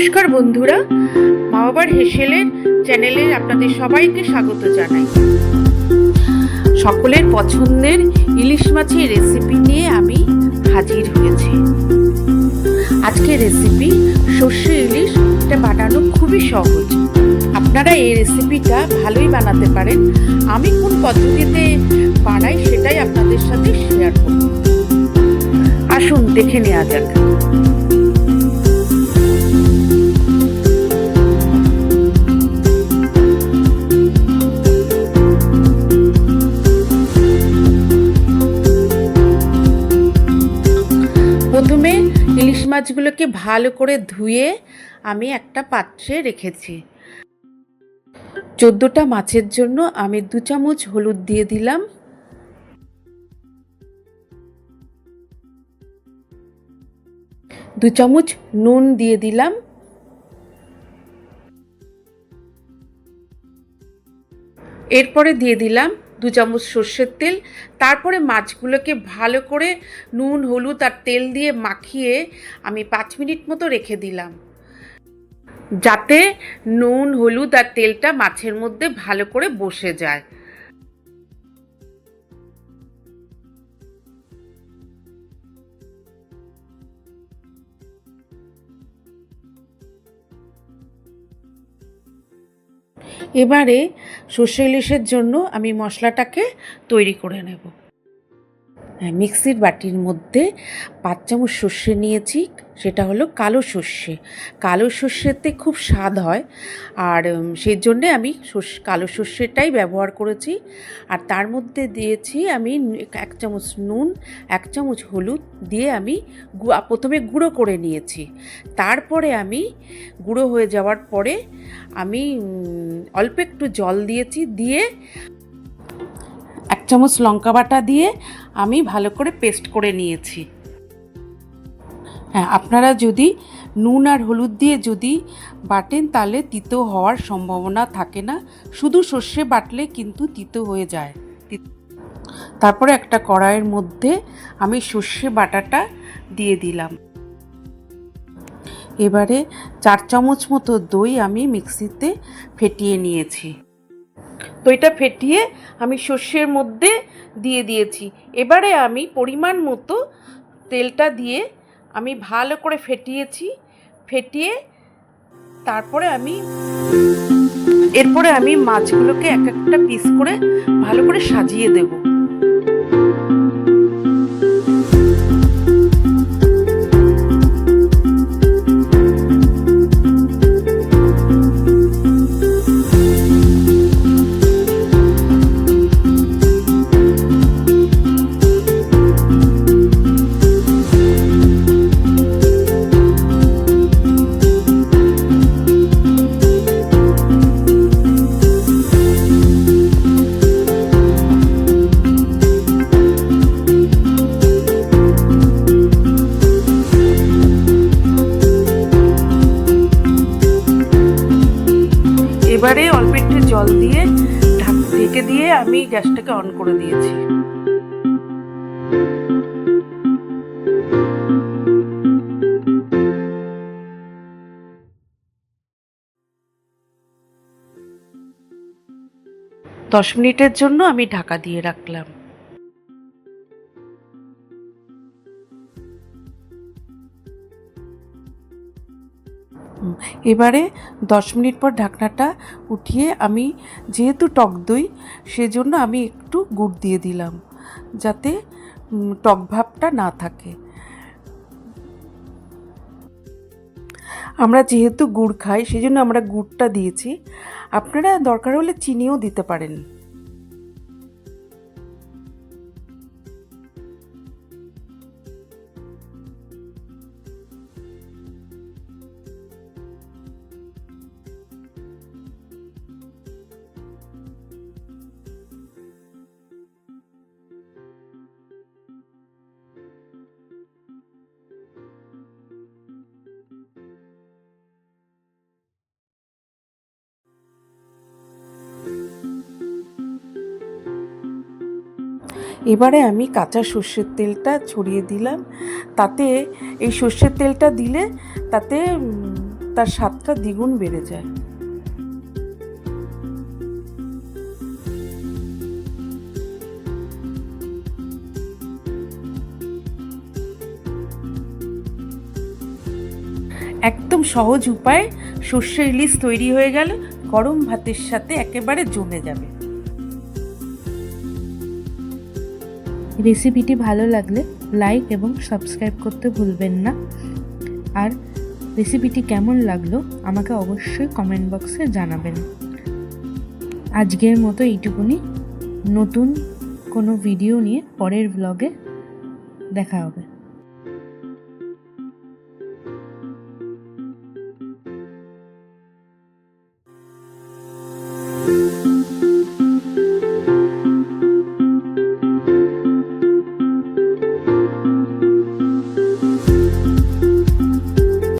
নমস্কার বন্ধুরা, মা বাবার হেসেলের চ্যানেলে আপনাদের সবাইকে স্বাগত জানাই। সকলের পছন্দের ইলিশ মাছের রেসিপি নিয়ে আমি হাজির হয়েছি। আজকের রেসিপি সর্ষে ইলিশ। এটা বানানো খুবই সহজ। আপনারা এই রেসিপিটা ভালোই বানাতে পারেন। আমি কোন পদ্ধতিতে বানাই সেটাই আপনাদের সাথে শেয়ার করব। আসুন দেখে নেওয়া যাক। প্রথমে ইলিশ মাছগুলোকে ভালো করে ধুয়ে আমি একটা পাত্রে রেখেছি। 14টা মাছের জন্য আমি 2 চামচ হলুদ দিয়ে দিলাম, 2 চামচ নুন দিয়ে দিলাম, এরপরে দিয়ে দিলাম 2 চামচ সর্ষের তেল। তারপরে মাছগুলোকে ভালো করে নুন হলুদ আর তেল দিয়ে মাখিয়ে আমি 5 মিনিট মতো রেখে দিলাম, যাতে নুন হলুদ আর তেলটা মাছের মধ্যে ভালো করে বসে যায়। এবারে সর্ষে ইলিশের জন্য আমি মশলাটাকে তৈরি করে নেব। মিক্সির বাটির মধ্যে 5 চামচ সর্ষে নিয়েছি, সেটা হলো কালো সর্ষে। কালো সর্ষেতে খুব স্বাদ হয়, আর সেই জন্যে আমি কালো সর্ষেটাই ব্যবহার করেছি। আর তার মধ্যে দিয়েছি আমি 1 চামচ নুন, 1 চামচ হলুদ দিয়ে আমি প্রথমে গুঁড়ো করে নিয়েছি। তারপরে আমি গুঁড়ো হয়ে যাওয়ার পরে আমি অল্প একটু জল দিয়েছি, দিয়ে 1 চামচ লঙ্কা বাটা দিয়ে আমি ভালো করে পেস্ট করে নিয়েছি। হ্যাঁ, আপনারা যদি নুন আর হলুদ দিয়ে যদি বাটেন তাহলে তিতো হওয়ার সম্ভাবনা থাকে না। শুধু সর্ষে বাটলে কিন্তু তিতো হয়ে যায়। তারপরে একটা কড়াইয়ের মধ্যে আমি সর্ষে বাটাটা দিয়ে দিলাম। এবারে 4 চামচ মতো দই আমি মিক্সিতে ফেটিয়ে নিয়েছি। দইটা ফেটিয়ে আমি সর্ষের মধ্যে দিয়ে দিয়েছি। এবারে আমি পরিমাণ মতো তেলটা দিয়ে আমি ভালো করে ফেটিয়ে এরপরে আমি মাছগুলোকে এক একটা পিস করে ভালো করে সাজিয়ে দেব। এবারে অল্প একটু জল দিয়ে ঢেকে দিয়ে আমি গ্যাসটাকে অন করে দিয়েছি। দশ মিনিটের জন্য আমি ঢাকা দিয়ে রাখলাম। এবারে 10 মিনিট পর ঢাকনাটা উঠিয়ে আমি, যেহেতু টক দই সেজন্য আমি একটু গুড় দিয়ে দিলাম, যাতে টক ভাবটা না থাকে। আমরা যেহেতু গুড় খাই সেজন্য আমরা গুড়টা দিয়েছি। আপনারা দরকার হলে চিনিও দিতে পারেন। এবারে আমি কাঁচা সর্ষের তেলটা ছড়িয়ে দিলাম। তাতে এই সর্ষের তেলটা দিলে তাতে তার স্বাদটা দ্বিগুণ বেড়ে যায়। একদম সহজ উপায়ে সর্ষে ইলিশ তৈরি হয়ে গেল, গরম ভাতের সাথে একেবারে জমে যাবে। রেসিপিটি ভালো লাগলে লাইক এবং সাবস্ক্রাইব করতে ভুলবেন না। আর রেসিপিটি কেমন লাগলো আমাকে অবশ্যই কমেন্ট বক্সে জানাবেন। আজকের মতো এইটুকুনি। নতুন কোনো ভিডিও নিয়ে পরের ব্লগে দেখা হবে।